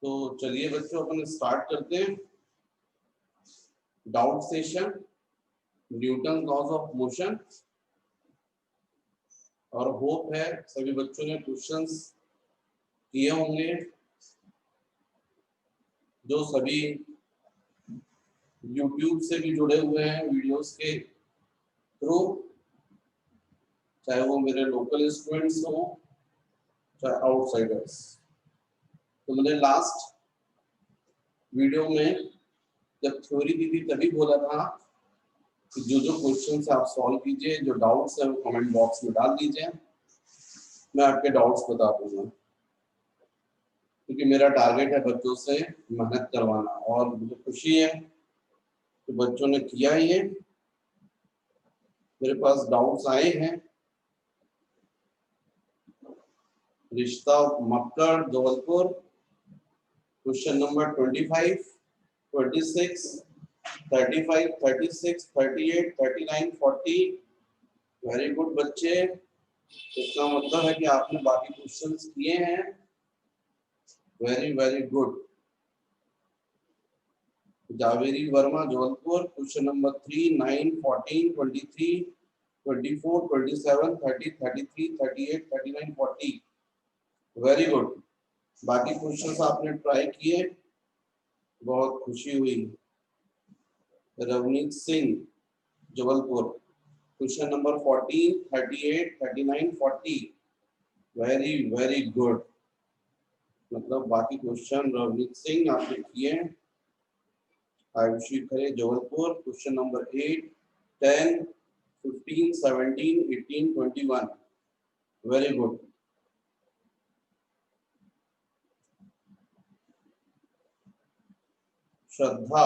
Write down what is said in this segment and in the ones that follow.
तो चलिए बच्चों अपन स्टार्ट करते हैं doubt session, Newton laws of motion. और होप है सभी बच्चों ने क्वेश्चंस किए होंगे। जो सभी YouTube से भी जुड़े हुए हैं वीडियोस के थ्रू, चाहे वो मेरे लोकल स्टूडेंट्स हो चाहे आउटसाइडर्स। तो मैंने लास्ट वीडियो में जब थ्योरी दी थी तभी बोला था कि जो जो क्वेश्चंस आप सॉल्व कीजिए, जो डाउट्स है वो कमेंट बॉक्स में डाल दीजिए, मैं आपके डाउट्स बता दूंगा। क्योंकि मेरा टारगेट है बच्चों से मेहनत करवाना, और मुझे खुशी है कि बच्चों ने किया ये। मेरे पास डाउट्स आए हैं। रिश्ता Makkar Jabalpur, question number 25, 26, 35, 36, 38, 39, 40। Very good बच्चे, इसका मतलब है कि आपने बाकी क्वेश्चंस किए हैं। Very very good. Javeri Verma Jabalpur, question number 3, 9, 14, 23, 24, 27, 30, 33, 38, 39, 40। Very good. बाकी क्वेश्चंस आपने ट्राई किए, बहुत खुशी हुई। Ravneet Singh Jabalpur, question number 14, 38, 39, 40। Very very good. मतलब बाकी क्वेश्चन रवनीत सिंह आपने किए। Ayushi Khare Jabalpur, question number 8, 10, 15, 17, 18, 21। Very good. Shraddha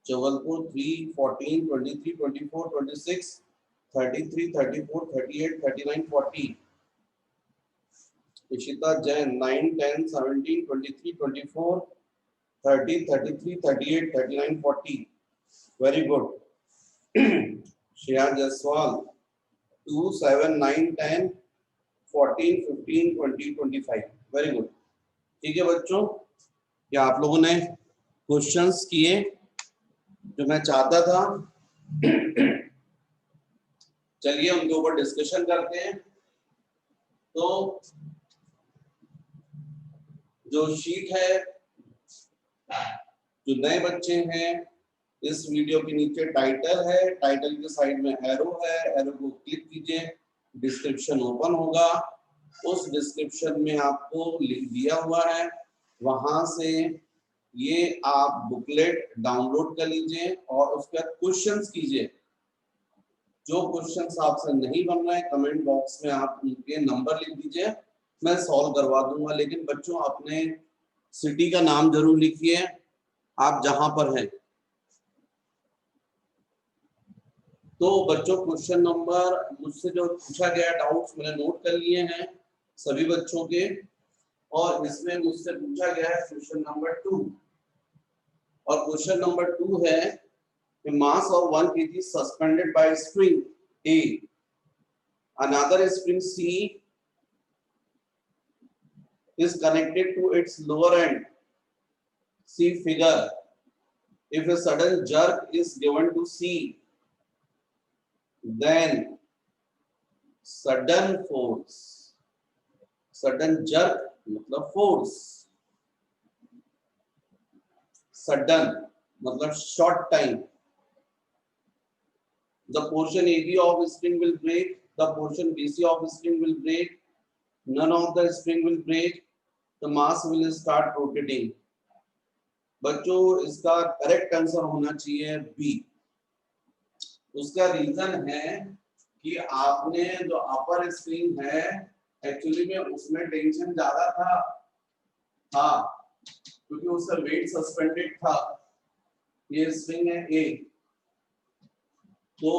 Jabalpur 3, 14, 23, 24, 26, 33, 34, 38, 39, 40। Ishita Jain 9, 10, 17, 23, 24, 30, 33, 38, 39, 40। Very good. Shreya Jaiswal 2, 7, 9, 10, 14, 15, 20, 25। Very good. ठीक है बच्चों, क्या आप लोगों ने क्वेश्चंस किए जो मैं चाहता था। चलिए उनके ऊपर डिस्कशन करते हैं। तो जो शीट है, जो नए बच्चे हैं, इस वीडियो के नीचे टाइटल है, टाइटल के साइड में एरो है, एरो को क्लिक कीजिए, डिस्क्रिप्शन ओपन होगा। उस डिस्क्रिप्शन में आपको लिख दिया हुआ है, वहां से ये आप बुकलेट डाउनलोड कर लीजिए और उसके बाद क्वेश्चंस कीजिए। जो क्वेश्चंस आपसे नहीं बन रहे हैं कमेंट बॉक्स में आप उनके नंबर लिख दीजिए, मैं सॉल्व करवा दूंगा। लेकिन बच्चों अपने सिटी का नाम जरूर लिखिए, आप जहां पर हैं। तो बच्चों क्वेश्चन नंबर मुझसे जो पूछा गया डाउट्स मैंने नोट कर लिए हैं सभी बच्चों के, और इसमें मुझसे पूछा गया है क्वेश्चन नंबर 2। और क्वेश्चन नंबर 2 है a mass of 1 kg suspended by string A, another string C is connected to its lower end, see figure. If a sudden jerk is given to C, then sudden force, sudden jerk मतलब force, sudden मतलब short time, the portion AB of string will break, the portion BC of string will break, none of the string will break, the mass will start rotating. बच्चों इसका correct answer होना चाहिए B. उसका reason है कि आपने जो अपर spring है एक्चुअली में उसमें टेंशन ज्यादा था, क्योंकि उसका वेट सस्पेंडेड था। ये स्प्रिंग है ए, तो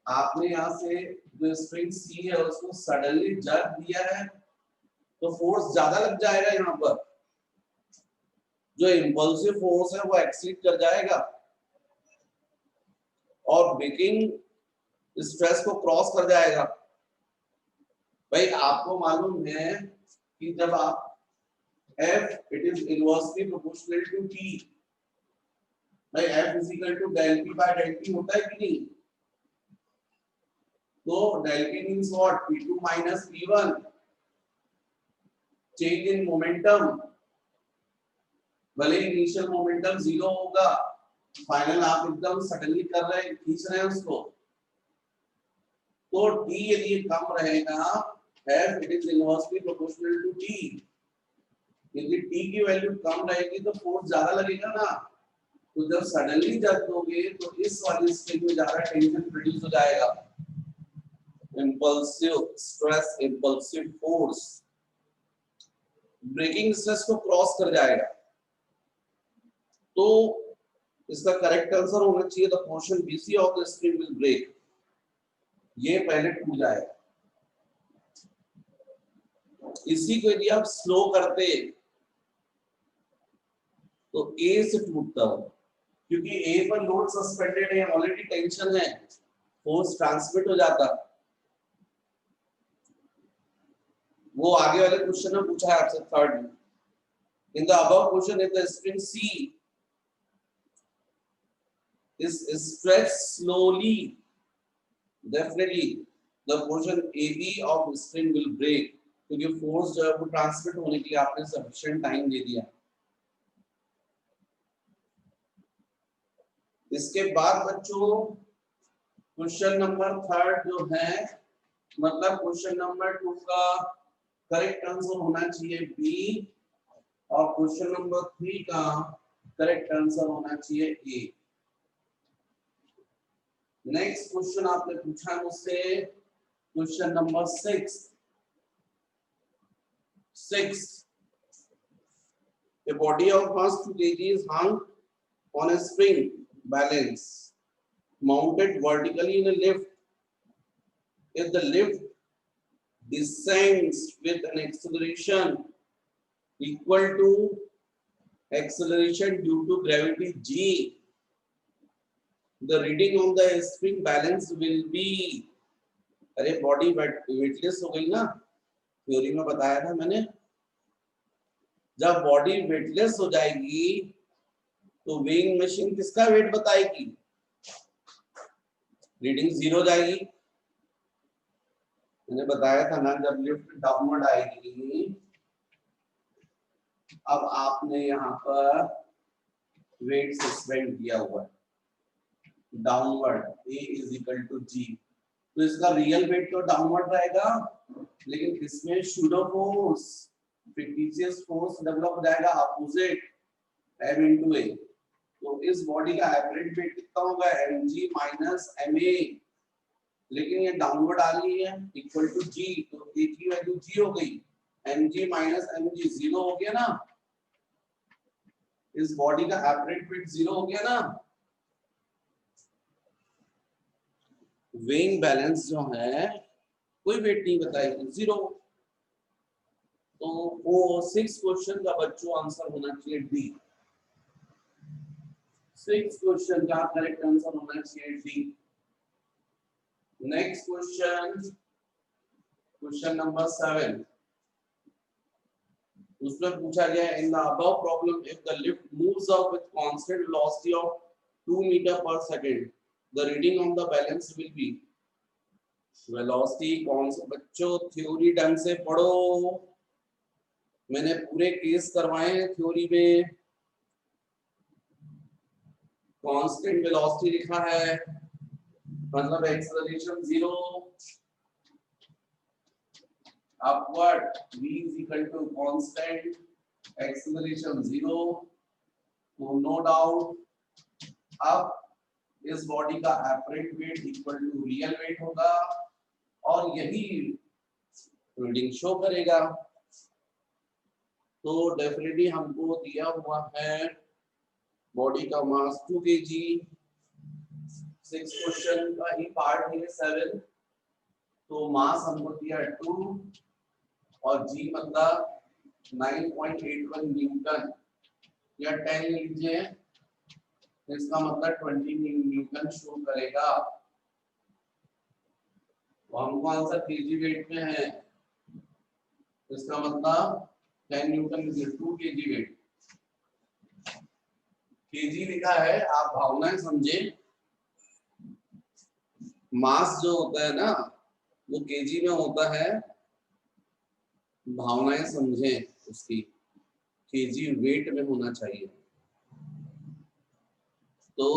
आपने यहाँ से जो स्प्रिंग सी है उसको सडनली जर्क दिया है, तो फोर्स ज्यादा लग जाएगा। यहाँ पर जो इंपल्सिव फोर्स है वो एक्सीड कर जाएगा और ब्रेकिंग स्ट्रेस को क्रॉस कर जाएगा। भाई आपको मालूम है कि जब आप F it is inversely proportional to T by F is equal to del P by del T होता है कि नहीं? तो del P means what? P2 minus P1 change in momentum भले इनिशियल मोमेंटम 0 होगा फाइनल आप एकदम सडनली कर रहे हैं खींच रहे हैं उसको तो T यदि कम रहेगा F it is inversely proportional to T यदि T की वैल्यू कम रहेगी तो फोर्स ज्यादा लगेगा ना तो जब सडनली जब दोगे तो इस वाली स्ट्रिंग में ज्यादा टेंशन प्रोड्यूस हो जाएगा impulsive stress impulsive force breaking stress को क्रॉस कर जाएगा तो इसका करेक्ट आंसर होना चाहिए the portion BC of the string will break ये पहले टूट जाएगा इसी को यदि आप स्लो करते तो A से टूटता हो क्योंकि A पर लोड सस्पेंडेड है ऑलरेडी टेंशन है फोर्स ट्रांसमिट हो जाता वो आगे वाले क्वेश्चन में पूछा है आपसे थर्ड में इन the above question if the string C is stretched slowly definitely the portion AB of string will break क्योंकि फोर्स जो है वो ट्रांसमिट होने के लिए आपने सफिशिएंट टाइम दे दिया इसके बाद बच्चों क्वेश्चन नंबर थर्ड जो है मतलब क्वेश्चन नंबर 2 का करेक्ट आंसर होना चाहिए B और क्वेश्चन नंबर 3 का करेक्ट आंसर होना चाहिए A नेक्स्ट क्वेश्चन आपने पूछा मुझसे question number 6 a body of mass 2 kg is hung on a spring balance mounted vertically in a lift if the lift descends with an acceleration equal to acceleration due to gravity G the reading on the spring balance will be अरे body weightless हो गई ना theory में बताया था मैंने जब body weightless हो जाएगी तो वेइंग मशीन किसका वेट बताएगी रीडिंग 0 जाएगी मैंने बताया था ना जब लिफ्ट डाउनवर्ड आएगी अब आपने यहाँ पर वेट सस्पेंड किया हुआ है downward A is equal to G तो इसका रियल वेट तो डाउनवर्ड रहेगा लेकिन इसमें pseudo force fictitious force develop हो जाएगा अपोजिट M into A तो इस बॉडी का एवरेज वेट कितना होगा mg माइनस ma लेकिन ये डाउनवर्ड आ रही है इक्वल टू G तो A की वैल्यू G हो गई mg माइनस mg 0 हो गया ना इस बॉडी का एवरेज वेट 0 हो गया ना वेइंग बैलेंस जो है कोई वेट नहीं बताएगी 0 तो वो 6 क्वेश्चन का बच्चों आंसर होना चाहिए डी 6 क्वेश्चन का करेक्ट आंसर होना चाहिए डी नेक्स्ट क्वेश्चन नंबर 7 उसमें पूछा गया in the above problem if the lift moves up with constant velocity of 2 metre पर second the reading on the balance will be velocity कौन सा बच्चों थ्योरी ढंग से पढ़ो मैंने पूरे केस करवाए हैं थ्योरी में कांस्टेंट वेलोसिटी लिखा है मतलब acceleration 0 upward v is equal to constant acceleration 0 तो नो डाउट अब इस बॉडी का apparent weight equal to real weight होगा और यही रीडिंग शो करेगा तो डेफिनेटली हमको दिया हुआ है बॉडी का मास 2 kg 6 क्वेश्चन का ही पार्ट है 7 तो मास हमको दिया 2 और जी मतलब 9.81 न्यूटन या 10 लीजिए इसका मतलब 20 न्यूटन शो करेगा तो हमको आंसर केजी वेट में है इसका मतलब 10 न्यूटन 2 केजी वेट। केजी लिखा है, आप भावनाएं समझे। मास जो होता है ना वो केजी में होता है, भावनाएं समझें उसकी। केजी वेट में होना चाहिए, तो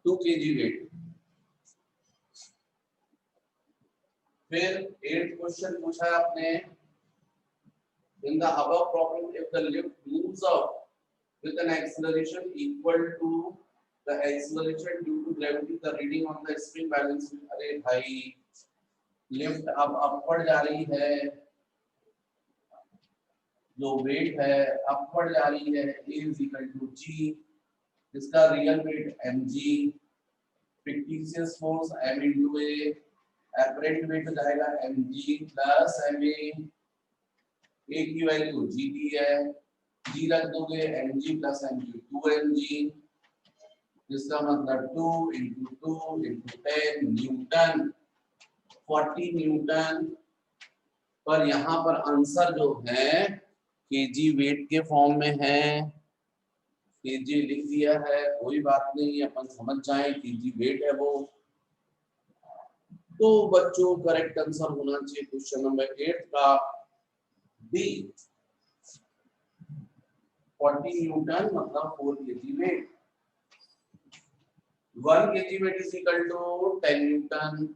2 केजी वेट। फिर 8th क्वेश्चन पूछा है आपने, in the above problem if the lift moves up with an acceleration equal to the acceleration due to gravity, the reading on the spring balance will। अरे भाई लिफ्ट अब upward जा रही है, जो वेट है अपवर्ड जा रही है, A is equal to G, इसका real weight mg, fictitious force m into A, apparent weight हो जाएगा mg प्लस ma, A की वैल्यू gt है, g रख दोगे mg प्लस mg 2mg, जिसका मतलब 2 into 2 into 10 न्यूटन, 40 न्यूटन। पर यहाँ पर आंसर जो है केजी वेट के फॉर्म में है, केजी लिख दिया है, कोई बात नहीं, अपन समझ जाए केजी वेट है वो। तो बच्चों करेक्ट आंसर होना चाहिए क्वेश्चन नंबर 8 का बी, 40 न्यूटन मतलब 4 KG weight. 1 KG weight is equal to 10 newton.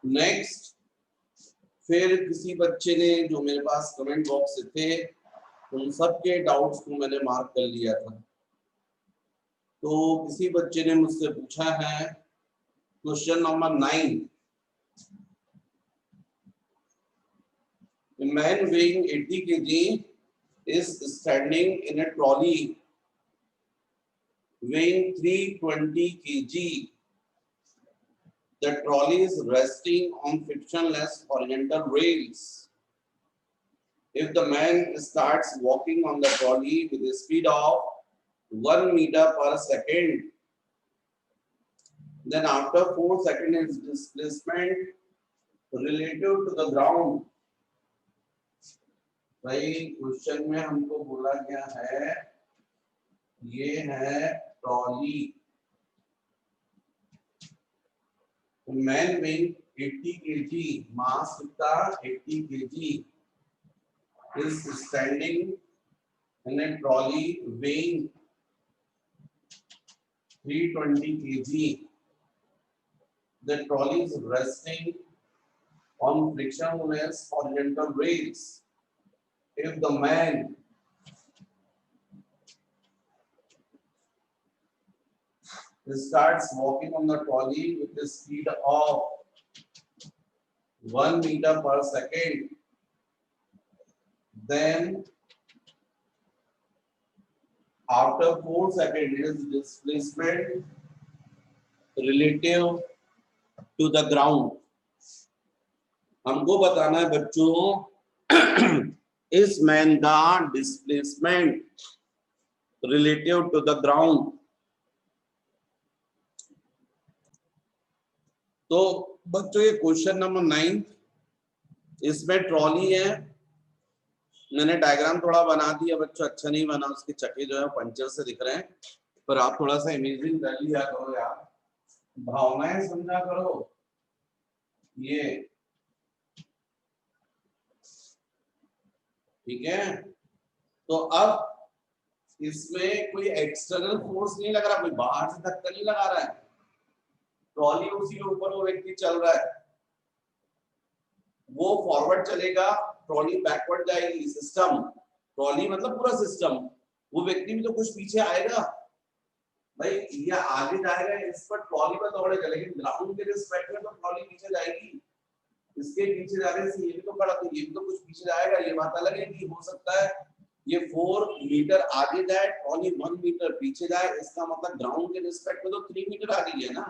Next, फिर किसी बच्चे ने जो मेरे पास कमेंट बॉक्स से थे उन सबके डाउट्स को मैंने मार्क कर लिया था। तो किसी बच्चे ने मुझसे पूछा है question number 9, a man weighing 80 kg is standing in a trolley weighing 320 kg. The trolley is resting on frictionless horizontal rails. If the man starts walking on the trolley with a speed of 1 meter per second, then after 4 seconds displacement relative to the ground। भाई question में हमको बोला गया है ये है trolley, man weighing 80 kg, मास कितना 80 kg, is standing in a trolley weighing 320 kg. The trolley is resting on frictionless horizontal rails. If the man starts walking on the trolley with the speed of 1 meter per second, then after 4 seconds is displacement relative to the ground। हमको बताना है बच्चों इस man का displacement relative to the ground. तो बच्चों ये question number 9, इसमें ट्रॉली है, मैंने डायग्राम थोड़ा बना दिया बच्चों, अच्छा नहीं बना, उसके चक्के जो है पंचर से दिख रहे हैं, पर आप थोड़ा सा इमेजिन कर लिया करो यार, भावनाएं समझा करो। ये ठीक है, तो अब इसमें कोई एक्सटर्नल फोर्स नहीं लग रहा, कोई बाहर से धक्का नहीं लगा रहा है, ट्रॉली उसी के ऊपर वो व्यक्ति चल रहा है, वो फॉरवर्ड चलेगा, ट्रॉली बैकवर्ड जाएगी। सिस्टम, ट्रॉली मतलब पूरा सिस्टम, वो व्यक्ति भी तो कुछ पीछे आएगा भाई, ये आगे जाएगा इस पर ट्रॉली पर दौड़ेगा, लेकिन ग्राउंड के रिस्पेक्ट में तो ट्रॉली पीछे जाएगी, इसके पीछे जाने से ये भी तो खड़ा, तो ये भी तो कुछ पीछे जाएगा, ये बात अलग है कि हो सकता है ये 4 मीटर आगे जाए, ट्रॉली 1 मीटर पीछे जाए, इसका मतलब ग्राउंड के रिस्पेक्ट में तो 3 मीटर आगे है ना।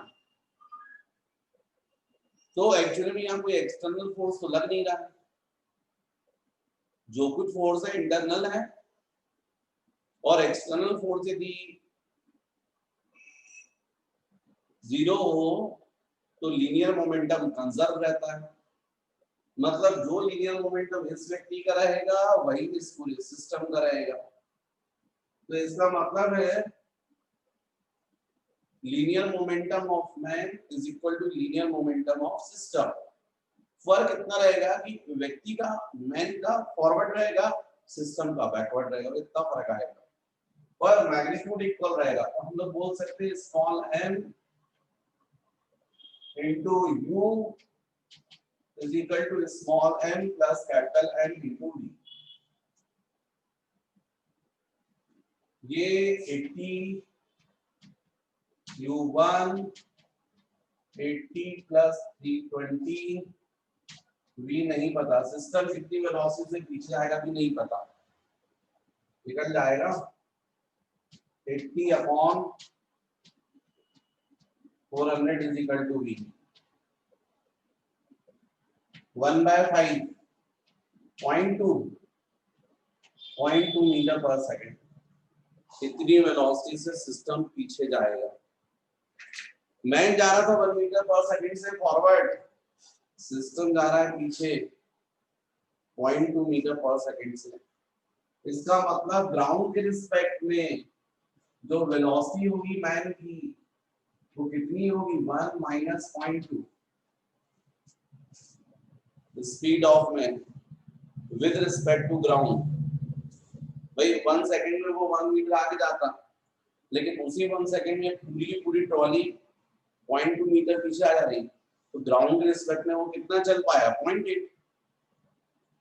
तो एक्चुअली में यहाँ कोई एक्सटर्नल फोर्स तो लग नहीं रहा, जो कुछ फोर्स है इंटरनल है, और एक्सटर्नल फोर्स यदि 0 हो तो लीनियर मोमेंटम कंजर्व रहता है। मतलब जो लीनियर मोमेंटम इस व्यक्ति का रहेगा वही इस पूरे सिस्टम का रहेगा। तो इसका मतलब है linear momentum of man is equal to linear momentum of system. फर्क इतना रहेगा कि व्यक्ति का, मैन का फॉरवर्ड रहेगा, सिस्टम का बैकवर्ड रहेगा, इतना फर्क आएगा, पर मैग्नीट्यूड इक्वल रहेगा। तो हम लोग बोल सकते हैं small m into u is equal to small m plus capital N into d। ये 80 u1 80 plus 320 v नहीं पता, सिस्टम कितनी वेलोसिटी से पीछे आएगा भी नहीं पता, निकल जाएगा 80 upon 400 is equal to v। 1/5 0.2 metre पर सेकंड, इतनी वेलोसिटी से सिस्टम पीछे जाएगा। मैं जा रहा था 1 मीटर पर सेकंड से फॉरवर्ड, सिस्टम जा रहा है पीछे 0.2 मीटर पर सेकंड से। इसका मतलब ग्राउंड के रिस्पेक्ट में जो वेलोसिटी होगी मैन की वो कितनी होगी, 1 minus 0.2 speed of man with respect to ground. भाई 1 सेकंड में वो 1 मीटर आगे जाता, लेकिन उसी 1 सेकंड में पूरी की पूरी ट्रॉली 0.2 मीटर पीछे आ जा रही, तो ग्राउंड के रिस्पेक्ट में वो कितना चल पाया, 0.8।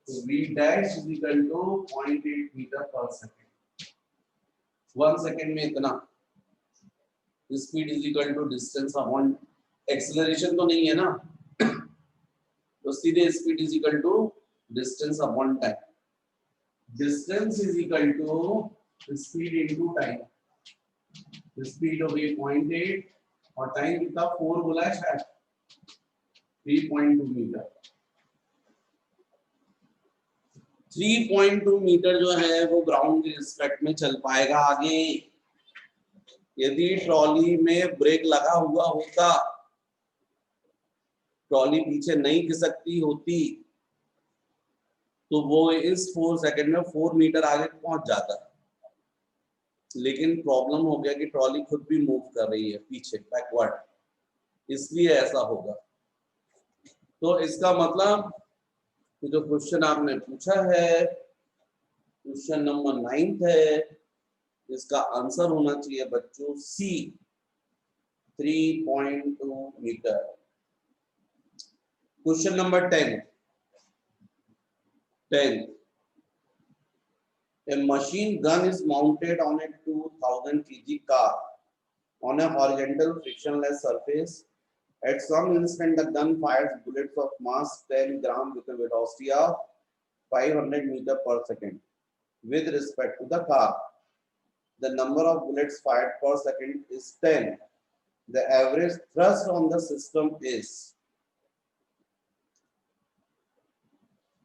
तो v dash is equal to 0.8 metre पर सेकंड। 1 सेकंड में इतना, speed is equal to distance upon acceleration तो नहीं है ना, तो सीधे speed is equal to distance upon time. Distance is equal to speed into time. Speed हो गई 0.8 और टाइम कितना 4 बोला है शायद, 3.2 मीटर। 3.2 मीटर जो है वो ग्राउंड के रिस्पेक्ट में चल पाएगा आगे। यदि ट्रॉली में ब्रेक लगा हुआ होता, ट्रॉली पीछे नहीं खिसकती होती, तो वो इस 4 सेकंड में 4 मीटर आगे पहुंच जाता। लेकिन प्रॉब्लम हो गया कि ट्रॉली खुद भी मूव कर रही है पीछे, बैकवर्ड, इसलिए ऐसा होगा। तो इसका मतलब जो क्वेश्चन आपने पूछा है, क्वेश्चन नंबर 9 है, इसका आंसर होना चाहिए बच्चों C, 3.2 metre. Question number 10। A machine gun is mounted on a 2000 kg car on a horizontal frictionless surface. At some instant, the gun fires bullets of mass 10 gram with a velocity of 500 meter per second. With respect to the car, the number of bullets fired per second is 10. The average thrust on the system is,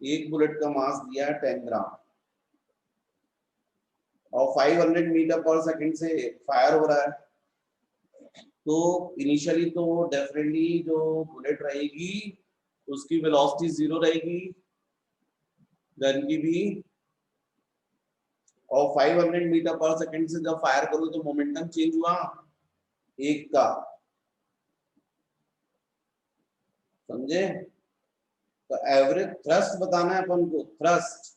एक bullet का मास दिया है 10 ग्राम और 500 metre पर second से fire हो रहा है, तो इनिशियली तो डेफिनेटली जो बुलेट रहेगी उसकी वेलोसिटी 0 रहेगी, गन की भी, और 500 मीटर पर सेकंड से जब फायर करो तो मोमेंटम चेंज हुआ 1 का, समझे? तो एवरेज थ्रस्ट बताना है अपन को, thrust,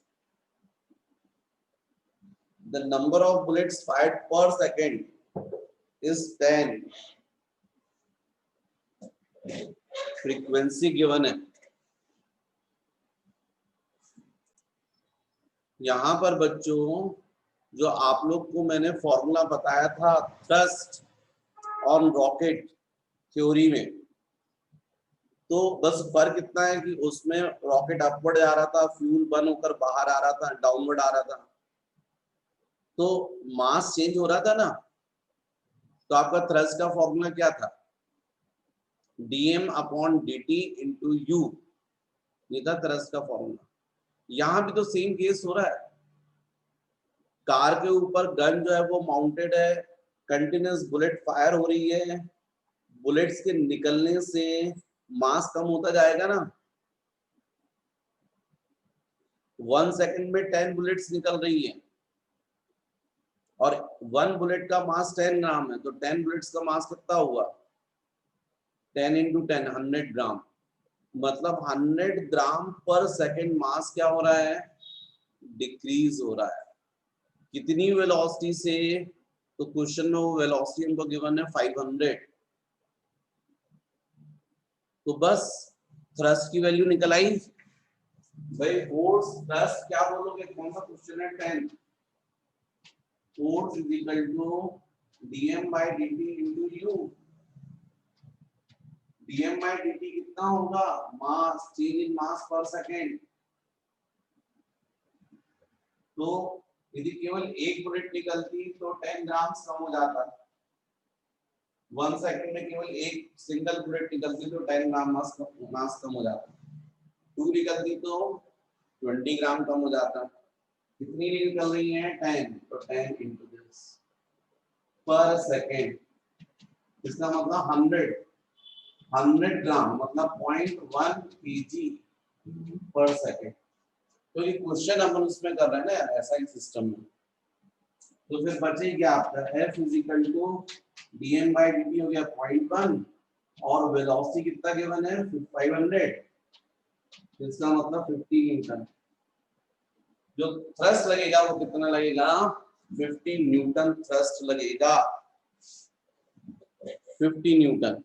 the number of bullets fired per second is 10, frequency given है। यहां पर बच्चों जो आप लोग को मैंने फॉर्मूला बताया था थ्रस्ट ऑन रॉकेट थ्योरी में, तो बस फर्क इतना है कि उसमें रॉकेट अपवर्ड जा रहा था, फ्यूल बर्न होकर बाहर आ रहा था, डाउनवर्ड आ रहा था, तो मास चेंज हो रहा था ना। तो आपका थ्रस्ट का फॉर्मूला क्या था, dm upon dt into you, ये था थ्रस्ट का फॉर्मूला। यहां भी तो सेम केस हो रहा है, कार के ऊपर गन जो है वो माउंटेड है, कंटिन्यूअस बुलेट फायर हो रही है, बुलेट्स के निकलने से मास कम होता जाएगा ना। 1 सेकंड में 10 बुलेट्स निकल रही है और 1 बुलेट का मास 10 ग्राम है, तो 10 बुलेट्स का मास कितना हुआ? 10 इंटू 10 100 ग्राम, मतलब 100 ग्राम पर सेकंड मास क्या हो रहा है? डिक्रीज हो रहा है। कितनी वेलोसिटी से? तो क्वेश्चन में वो वेलोसिटी हमको गिवन है 500। तो बस थ्रस्ट की वैल्यू निकल आई भाई। फोर्स थ्रस्ट क्या बोलोगे? कौन सा क्वेश्चन है? 10। Force is equal to dm by dt into u। dm by dt कितना होगा? मास, चेंज इन मास पर सेकेंड। तो यदि केवल एक बुलेट निकलती तो 10 ग्राम कम हो जाता। 1 सेकंड में केवल एक सिंगल बुलेट निकलती तो 10 ग्राम मास कम हो जाता। 2 निकलती तो 20 ग्राम कम हो जाता। कितनी निकल रही है? 10, तो 10 इंटू दिस पर सेकेंड, इसका मतलब 100 ग्राम मतलब 0.1 kg पर सेकेंड। तो ये क्वेश्चन अपन उसमें कर रहे हैं ना ऐसा ही सिस्टम में। तो फिर बचे क्या आपका? F is equal to dm by dt हो गया 0.1 और वेलोसिटी कितना गिवन है? 500, इसका मतलब 50 न्यूटन। जो थ्रस्ट लगेगा वो कितना लगेगा? 50 न्यूटन थ्रस्ट लगेगा, 50 न्यूटन।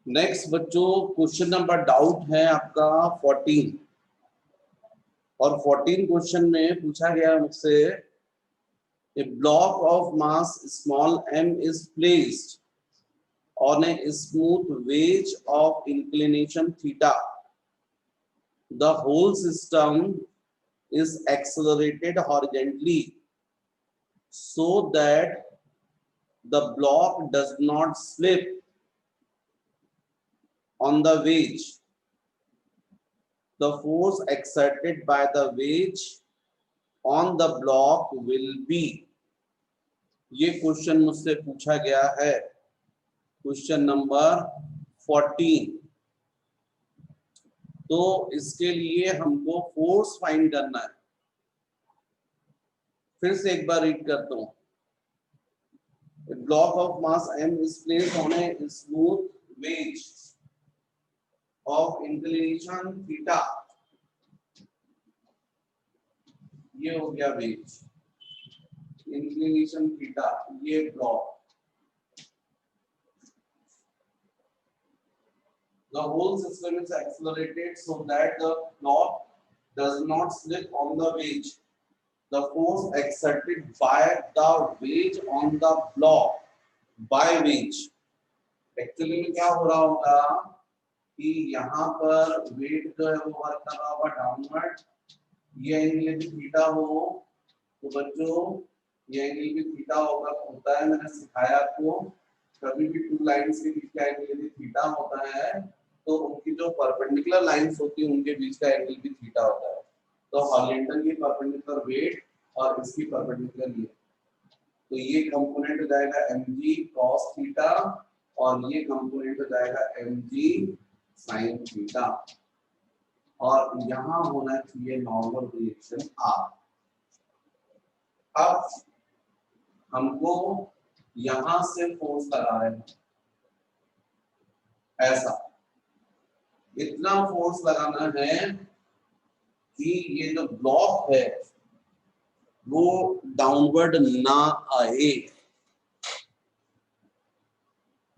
नेक्स्ट बच्चों क्वेश्चन नंबर डाउट है आपका 14 और 14 क्वेश्चन में पूछा गया मुझसे a block of mass small m is placed on a smooth wedge of inclination theta. The whole system is accelerated horizontally so that the block does not slip on the wedge. The force exerted by the wedge on the block will be। ये question मुझसे पूछा गया है, question number 14। तो इसके लिए हमको force find करना है। फिर से एक बार रीड करता हूं। A block of mass m is placed on a smooth wedge of inclination theta। ये हो गया वेज, इंक्लिनेशन थीटा, ये block. The whole system is accelerated so that the block does not slip on the wedge. The force exerted by the wedge on the block by wedge। Actually में क्या हो रहा होगा कि यहाँ पर wait जो है वो वर्क कर रहा होगा डाउनवर्ड। ये एंगल भी थीटा हो तो बच्चों ये एंगल भी थीटा होता है। मैंने सिखाया आपको कभी भी टू लाइंस के बीच का एंगल यदि थीटा होता है तो उनकी जो परपेंडिकुलर लाइंस होती है उनके बीच का एंगल भी थीटा होता है। तो हॉरिजॉन्टल की परपेंडिकुलर वेट और इसकी परपेंडिकुलर ये, तो ये कंपोनेंट हो जाएगा mg cos थीटा और ये कंपोनेंट हो जाएगा mg sin थीटा और यहाँ होना चाहिए नॉर्मल रिएक्शन R। अब हमको यहां से फोर्स लगा रहे हैं, ऐसा इतना फोर्स लगाना है कि ये जो ब्लॉक है वो डाउनवर्ड ना आए।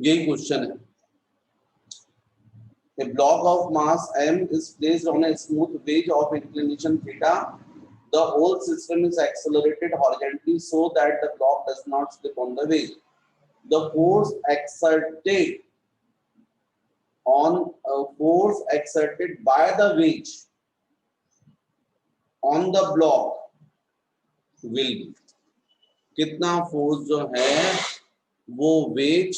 यही क्वेश्चन है। A block of mass m is placed on a smooth wedge of inclination theta. The whole system is accelerated horizontally so that the block does not slip on the wedge. The force exerted by the wedge on the block will be। कितना force जो है वो veg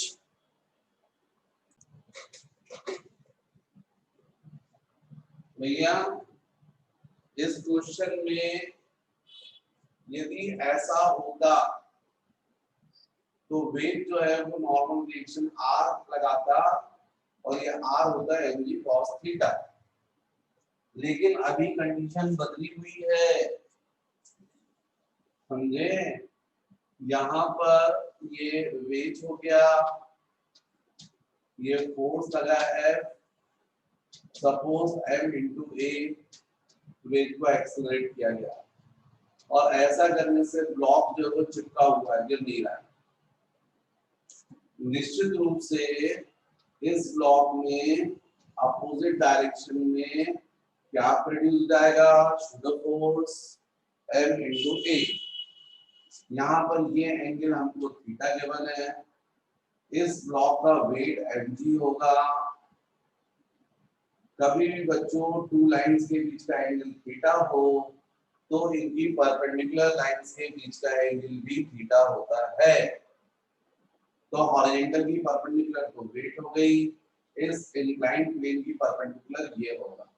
भैया इस question में यदि ऐसा होगा तो वेट जो है वो नॉर्मल रिएक्शन आर लगाता और ये आर होता है mg cos थीटा। लेकिन अभी कंडीशन बदली हुई है, समझे? यहाँ पर ये वेट हो गया, ये फोर्स लगा है, सपोज m इंटू ए, वेट को एक्सेलरेट किया गया और ऐसा करने से ब्लॉक जो है वो चिपका हुआ है, गिर नहीं रहा है। निश्चित रूप से इस ब्लॉक में अपोजिट डायरेक्शन में क्या प्रोड्यूस जाएगा? शुगर फोर्स m इंटू ए। यहाँ पर ये एंगल हमको थीटा गिवन है, इस ब्लॉक का वेट mg होगा। कभी भी बच्चों टू लाइंस के बीच का एंगल थीटा हो तो इनकी परपेंडिकुलर लाइंस के बीच का एंगल भी थीटा होता है। तो हॉरिजॉन्टल की परपेंडिकुलर तो वेट हो गई, इस इंक्लाइंड प्लेन की परपेंडिकुलर ये होगा।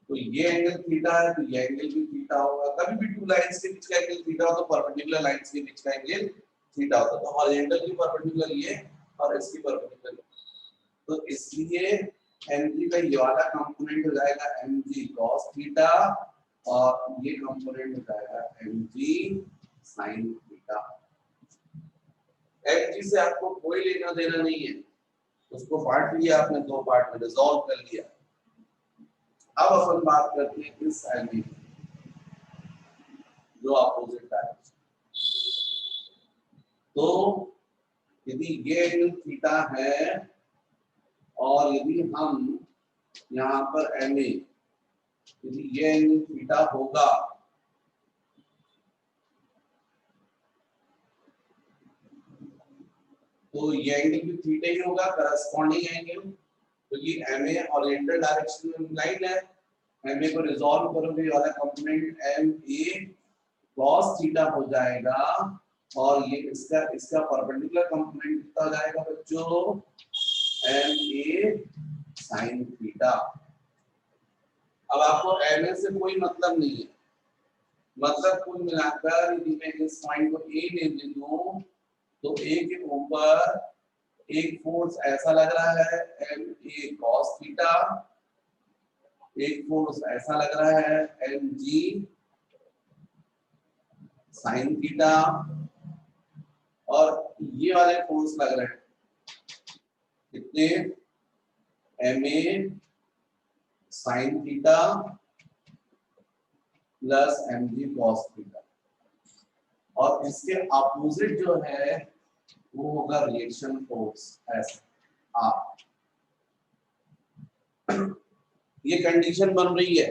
तो ये एंगल थीटा है तो ये एंगल भी थीटा होगा। कभी भी टू लाइंस के बीच का एंगल थीटा हो तो परपेंडिकुलर लाइंस के बीच का एंगल थीटा होता है। तो हॉरिजॉन्टल की परपेंडिकुलर ये और इसकी परपेंडिकुलर, तो इसलिए mg का ये वाला कंपोनेंट हो जाएगा mg cos थीटा और ये कंपोनेंट हो जाएगा mg sin थीटा। mg से आपको कोई लेना देना नहीं है, उसको बांट लिया आपने, दो पार्ट में रिजॉल्व कर लिया। अब अपन बात करते हैं इस साइड में जो अपोजिट डायरेक्शन। तो यदि ये एंगल थीटा है और यदि हम यहाँ पर MA, यदि ये एंगल थीटा होगा तो ये एंगल भी थीटा ही होगा, करस्पॉन्डिंग एंगल, क्योंकि MA ओरिएंटल डायरेक्शन में इंक्लाइंड है। MA को रिजॉल्व करोगे वाला कंपोनेंट MA cos थीटा हो जाएगा और ये इसका परपेंडिकुलर कंपोनेंट कितना हो जाएगा बच्चों? MA sin theta. अब आपको MA से कोई मतलब नहीं है, मतलब कुल मिलाकर यदि मैं इस पॉइंट को A ले लूं तो A के ऊपर एक फोर्स ऐसा लग रहा है MA cos थीटा, एक फोर्स ऐसा लग रहा है mg sin थीटा और ये वाले फोर्स लग रहे हैं कितने? MA sin theta plus mg cos theta और इसके अपोजिट जो है वो होगा रिएक्शन फोर्स S R। ये कंडीशन बन रही है,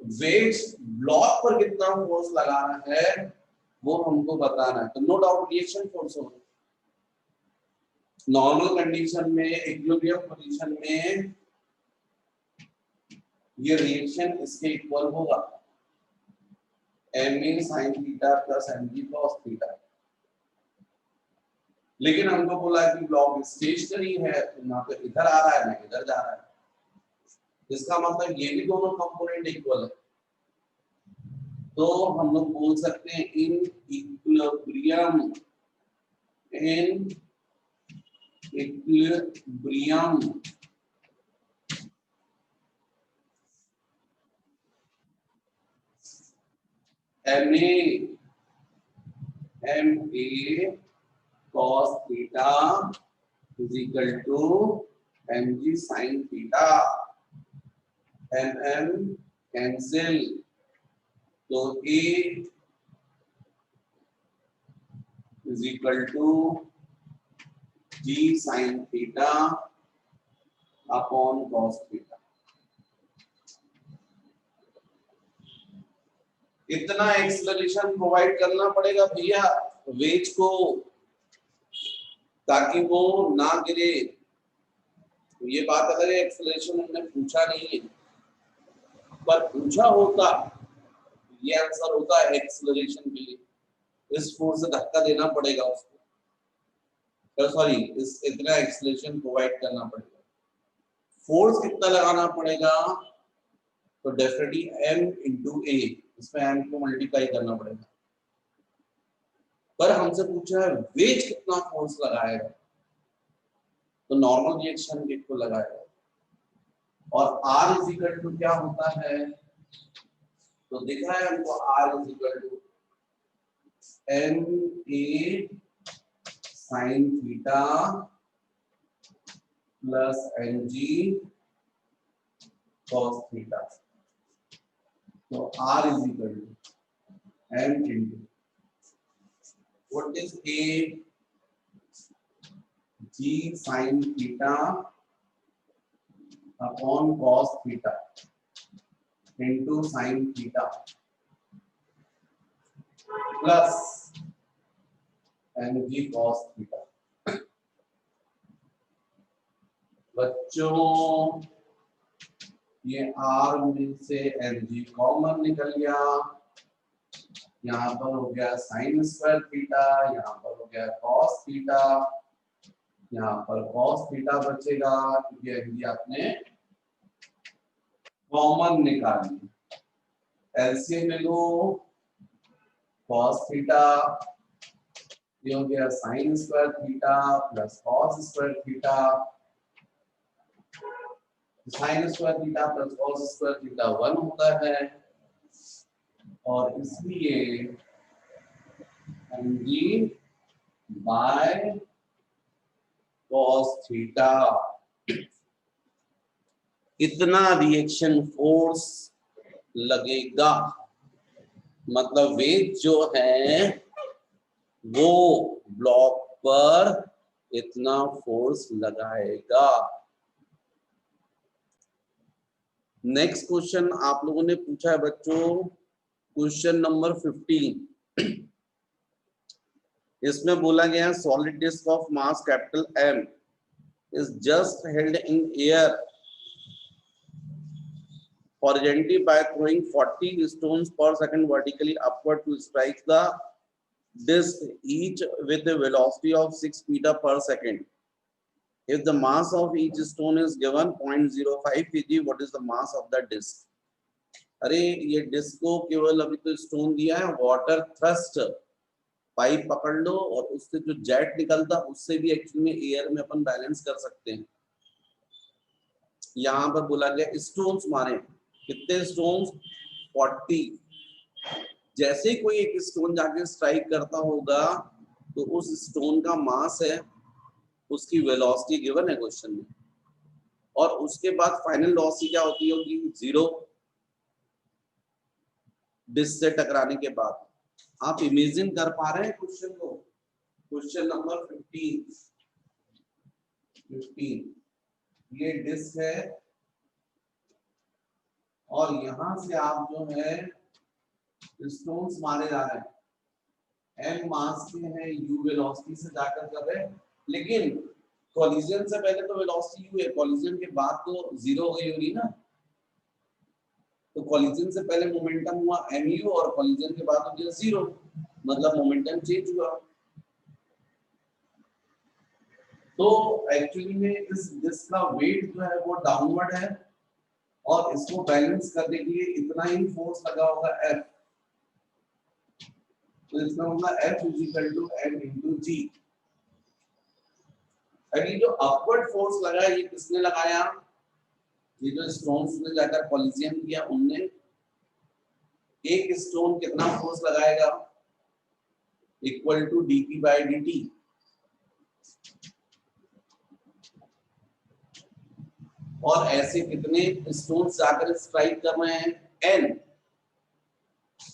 वेट ब्लॉक पर कितना फोर्स लगाना है वो हमको बताना है। तो नो डाउट रिएक्शन फोर्स होगा। नॉर्मल कंडीशन में, इक्विलिब्रियम पोजीशन में ये रिएक्शन इसके इक्वल होगा MA sin theta plus mg cos theta. लेकिन हमको बोला कि ब्लॉक स्टेशनरी है तो ना तो इधर आ रहा है ना इधर जा रहा है, इसका मतलब ये भी दोनों कंपोनेंट इक्वल है। तो हम लोग बोल सकते हैं in equilibrium MA cos theta is equal to mg sin theta, cancel, तो A is equal to g sin theta upon cos theta। इतना एक्सेलरेशन प्रोवाइड करना पड़ेगा भैया वेज को ताकि वो ना गिरे। तो ये बात अलग है, एक्सेलरेशन हमने पूछा नहीं है, पर पूछा होता ये आंसर होता है एक्सेलरेशन के लिए। इस फोर्स से धक्का देना पड़ेगा उसको, सॉरी इस इतना एक्सेलरेशन प्रोवाइड करना पड़ेगा। फोर्स कितना लगाना पड़ेगा? तो डेफिनेटली m इंटू ए, इसमें m को मल्टीप्लाई करना पड़ेगा। पर हमसे पूछा है वेज कितना फोर्स लगाएगा, तो नॉर्मल रिएक्शन वेट को लगाएगा। और R इज इक्वल टू क्या होता है, तो दिख रहा है हमको R is equal to NA sin theta plus NG cos theta. तो R is equal to M into what is A, G sin theta upon cos theta into sin theta plus MG cos theta। बच्चों ये R में से MG common निकल गया, यहाँ पर हो गया साइन स्क्वायर थीटा, यहाँ पर हो गया कॉस थीटा, यहाँ पर कॉस थीटा बचेगा क्योंकि MG आपने कॉमन निकाली। एलसीएम में लो कॉस थीटा, ये हो गया sine square theta plus cos square theta, sine square theta plus cos square theta 1 होता है और इसलिए mg बाय कॉस थीटा इतना रिएक्शन फोर्स लगेगा, मतलब वेट जो है वो ब्लॉक पर इतना फोर्स लगाएगा। नेक्स्ट क्वेश्चन आप लोगों ने पूछा है बच्चों, क्वेश्चन नंबर 15। इसमें बोला गया है solid disc of mass capital M is just held in air horizontally by throwing 40 stones per second vertically upward to strike the disk each with a velocity of 6 meter per second. If the mass of each stone is given 0.05 kg, what is the mass of the disk? अरे ये disc को केवल अभी तो stone दिया है, water thrust pipe पकड़ लो और उससे जो जेट निकलता उससे भी एक्चुअली में एयर में अपन बैलेंस कर सकते हैं। यहाँ पर बोला गया स्टोन्स मारे, कितने स्टोन्स 40। जैसे कोई एक स्टोन जाके स्ट्राइक करता होगा तो उस स्टोन का मास है, उसकी वेलोसिटी गिवन है क्वेश्चन में, और उसके बाद फाइनल वेलोसिटी क्या होती होगी 0 डिस्क से टकराने के बाद। आप इमेजिन कर पा रहे हैं क्वेश्चन को? क्वेश्चन नंबर 15 ये डिस्क है और यहां से आप जो है स्टोन्स मारे जा रहे हैं, m मास के हैं, u वेलोसिटी से जाकर कर रहे हैं, लेकिन कॉलिजन से पहले तो वेलोसिटी u है, कॉलिजन के बाद तो 0 हो गई होगी ना। तो कॉलिजन से पहले मोमेंटम हुआ mu और कॉलिजन के बाद हो गया 0, मतलब मोमेंटम चेंज हुआ। तो एक्चुअली में इस डिस्क का वेट जो है वो डाउनवर्ड है और इसको बैलेंस करने के लिए इतना ही फोर्स लगा होगा F। तो इसका होगा F = M × G। अभी जो अपवर्ड फोर्स लगा है ये किसने लगाया? ये जो स्टोन्स ने जाकर कॉलिजन किया उनने। एक स्टोन कितना फोर्स लगाएगा? Equal to dp/dt। और ऐसे कितने स्टोन्स जाकर स्ट्राइक कर रहे हैं? n।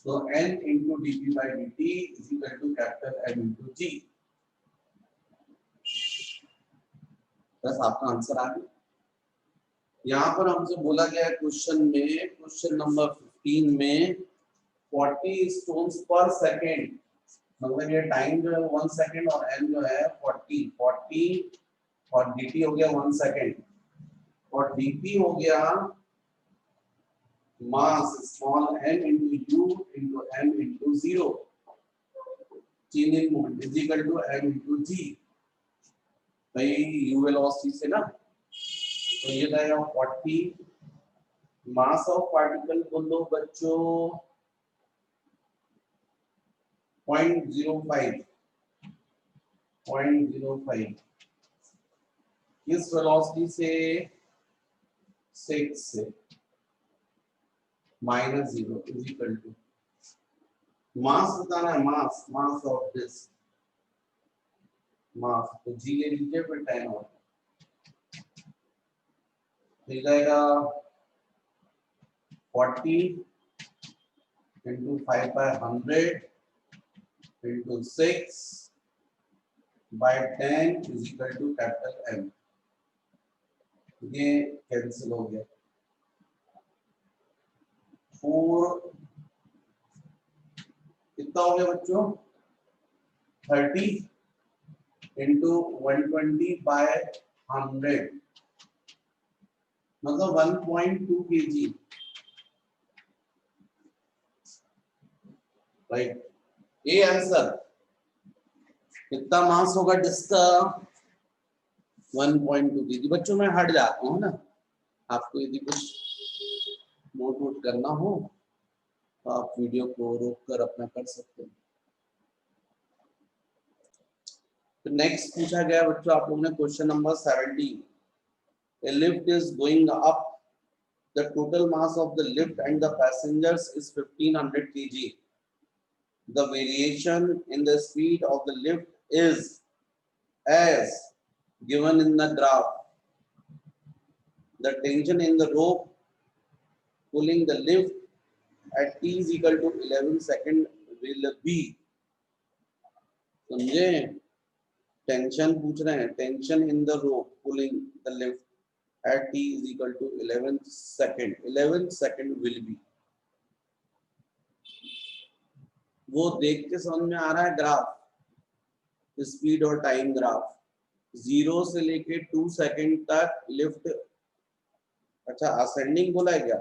तो n × dp/dt = M × G। बस आपका आंसर आ गया। यहाँ पर हमसे बोला गया है क्वेश्चन में, क्वेश्चन नंबर 15 में 40 स्टोन्स पर सेकेंड, मतलब ये टाइम जो है 1 सेकेंड और n जो है 40 और dt हो गया 1 सेकेंड और dp हो गया mass small m × u × m × 0 change in moment = m × g। भाई u वेलोसिटी से ना, तो ये जाएगा 40, मास ऑफ पार्टिकल बोल दो बच्चों 0.05, 0.05 किस वेलोसिटी से 6 से -0 इज इक्वल टू मास बताना है मास ऑफ दिस मास तो जी ले लीजिए फिर 10 और मिल जाएगा 40 into 5 by 100 into 6 by 10 is equal to capital M। ये कैंसिल हो गया 4 कितना हो गया बच्चों 30 into 120 by 100 मतलब 1.2 kg राइट। ये आंसर कितना मास होगा डिस्क का 1.2 kg। बच्चों मैं हट जाता हूँ ना, आपको यदि कुछ नोट वोट करना हो तो आप वीडियो को रोक कर अपना कर सकते हैं। तो नेक्स्ट पूछा गया बच्चों आप लोगों ने question number 17। A lift is going up. The total mass of the lift and the passengers is 1500 kg. The variation in the speed of the lift is as given in the graph. The tension in the rope pulling the lift at t is equal to 11 second will be। समझे, tension पूछ रहे हैं, tension in the rope pulling the lift at t is equal to 11 second 11 second will be। वो देख के समझ में आ रहा है ग्राफ, स्पीड और टाइम ग्राफ 0 से लेके 2 सेकंड तक लिफ्ट। अच्छा असेंडिंग बोला है क्या,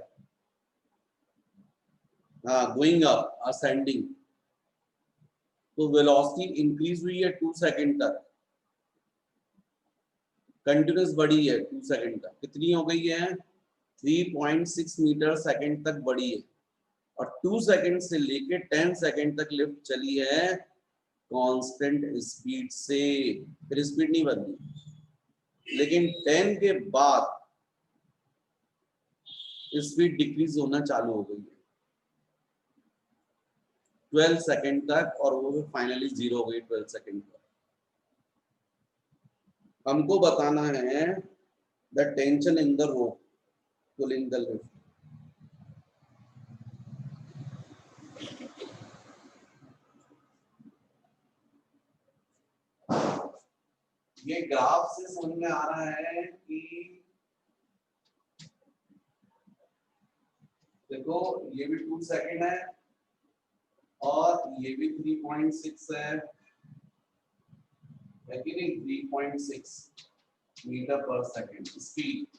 हाँ गोइंग अप असेंडिंग, तो वेलोसिटी इंक्रीज हुई है 2 सेकंड तक, कंटिन्यूस बढ़ी है 2 सेकंड तक, कितनी हो गई है 3.6 मीटर सेकंड तक बढ़ी है, और 2 सेकंड से लेके 10 सेकंड तक लिफ्ट चली है कांस्टेंट स्पीड से, फिर स्पीड नहीं बदली। लेकिन 10 के बाद स्पीड डिक्रीज होना चालू हो गई है 12 सेकंड तक, और वो भी फाइनली 0 हो गई 12 सेकंड पर। हमको बताना है the tension in the rope pulling the lift. ये ग्राफ से समझ में आ रहा है कि देखो ये भी 2 सेकंड है और ये भी 3.6 है कि नहीं, 3.6 मीटर पर सेकंड स्पीड,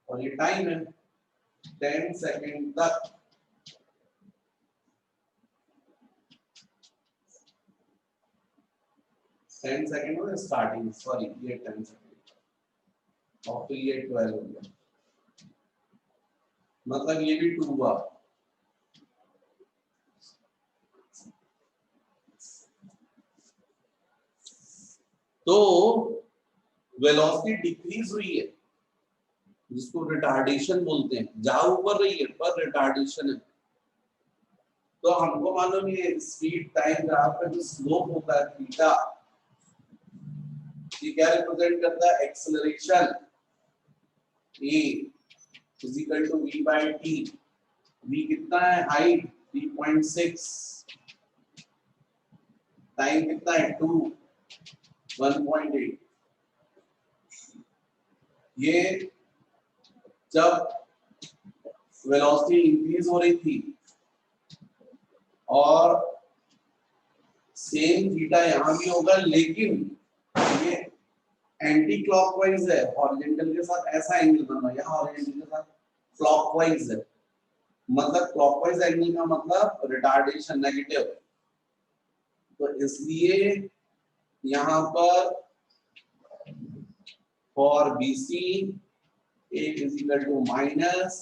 और ये टाइम है 10 सेकंड तक। टेन सेकंड में स्टार्टिंग, सॉरी ये 10 सेकंड और फिर ये 12 हो गया, मतलब ये भी 2 हुआ। तो वेलोसिटी डिक्रीज हुई है जिसको रिटार्डेशन बोलते हैं, जा ऊपर रही है पर रिटार्डेशन है। तो हमको मालूम है स्पीड टाइम ग्राफ का जो स्लोप होता है थीटा, ये क्या रिप्रेजेंट करता है acceleration a is equal to v by t। v कितना है हाइट 3.6, टाइम कितना है 2 1.8। ये जब वेलोसिटी इंक्रीज हो रही थी और सेम थीटा यहां भी होगा, लेकिन ये एंटी क्लॉकवाइज है, हॉरिजॉन्टल के साथ ऐसा एंगल बना है, यहाँ हॉरिजॉन्टल के साथ क्लॉकवाइज है, मतलब क्लॉकवाइज एंगल का मतलब रिटार्डेशन नेगेटिव। तो इसलिए यहाँ पर for BC A is equal to minus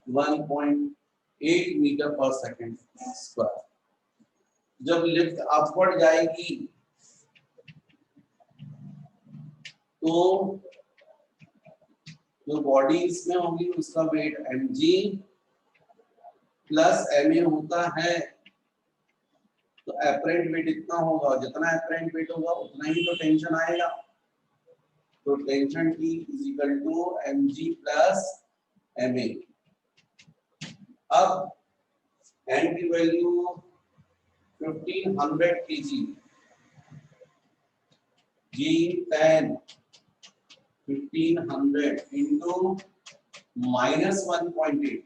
1.8 metre पर सेकंड स्क्वायर। जब लिफ्ट अपवर्ड जाएगी तो जो बॉडी इसमें होगी उसका वेट mg प्लस ma होता है, तो एपरेंट वेट इतना होगा, जितना एपरेंट वेट होगा उतना ही तो टेंशन आएगा। तो tension T is equal to mg plus ma। अब n की वैल्यू 1500 kg, g 10 1500 इंटू -1.8,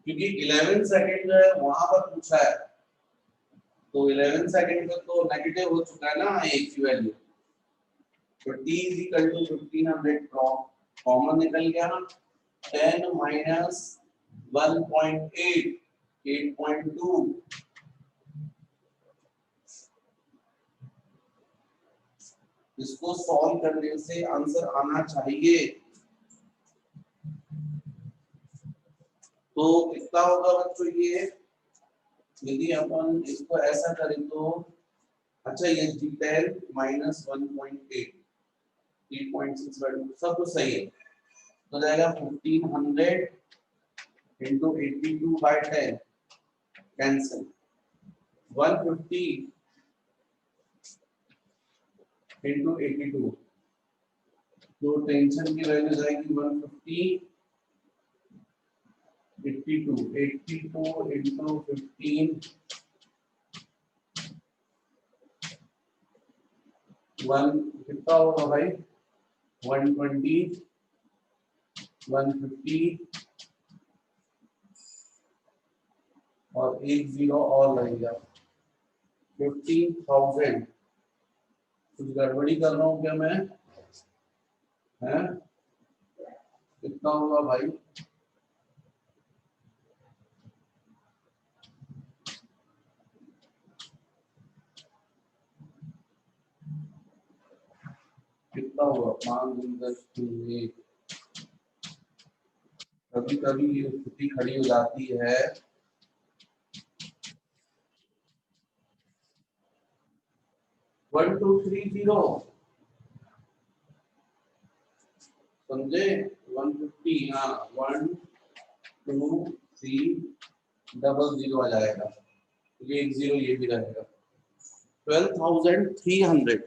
क्योंकि 11 सेकेंड जो है वहां पर पूछा है, तो 11 सेकेंड में तो नेगेटिव हो चुका है ना a की वैल्यू, तो t is equal to 1500 common निकल गया, 10 माइनस 1.8 8.2, इसको सॉल्व करने से आंसर आना चाहिए। तो कितना होगा बच्चों ये, यदि अपन इसको ऐसा करें तो, अच्छा ये 10 माइनस 1.8 3.6 सब तो सही है, तो जाएगा 1500 इंटू 82/10 कैंसिल, 150 इंटू 82, तो टेंशन की वैल्यू जाएगी 150 82 इंटू 15 कितना होगा भाई, 120 150 और एक जीरो और लगेगा 15,000। कुछ गड़बड़ी कर रहा हूँ क्या मैं, हैं? कितना होगा भाई, कितना होगा 5 10 1, कभी कभी ये स्थिति खड़ी हो जाती है, वन टू थ्री जीरो समझे, 150, हाँ 1 2 3 0 आ जाएगा, ये एक जीरो ये भी रहेगा, 12,300।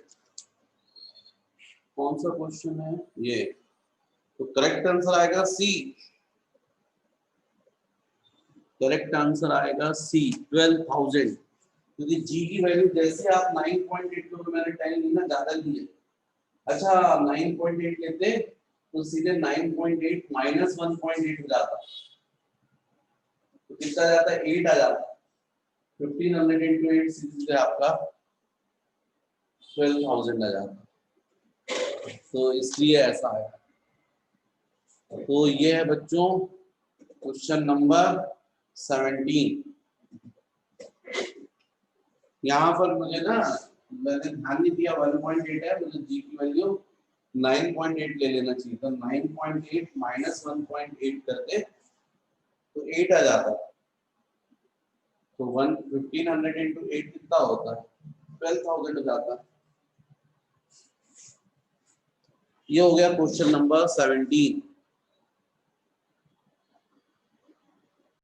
कौन सा क्वेश्चन है ये, तो करेक्ट आंसर आएगा सी, करेक्ट आंसर आएगा सी 12,000, क्योंकि जी की वैल्यू जैसे आप 9.8 को मैंने 10 ली ना, ज्यादा ली है, अच्छा 9.8 लेते तो सीधे 9.8 माइनस 1.8 हो जाता, तो कितना जाता है 8 आ जाता, 1500 इंटू 8 सीधे आपका 12,000 आ जाता, तो इसलिए ऐसा है। तो ये है बच्चों क्वेश्चन नंबर 17। यहाँ पर मुझे ना, मैंने ध्यान नहीं दिया 1.8 है, मुझे जी की वैल्यू 9.8 ले लेना चाहिए था, 9.8 माइनस 1.8 करते तो 8 आ जाता, तो 1500 इंटू 8 कितना होता है, 12,000 हो जाता। ये हो गया क्वेश्चन नंबर 17।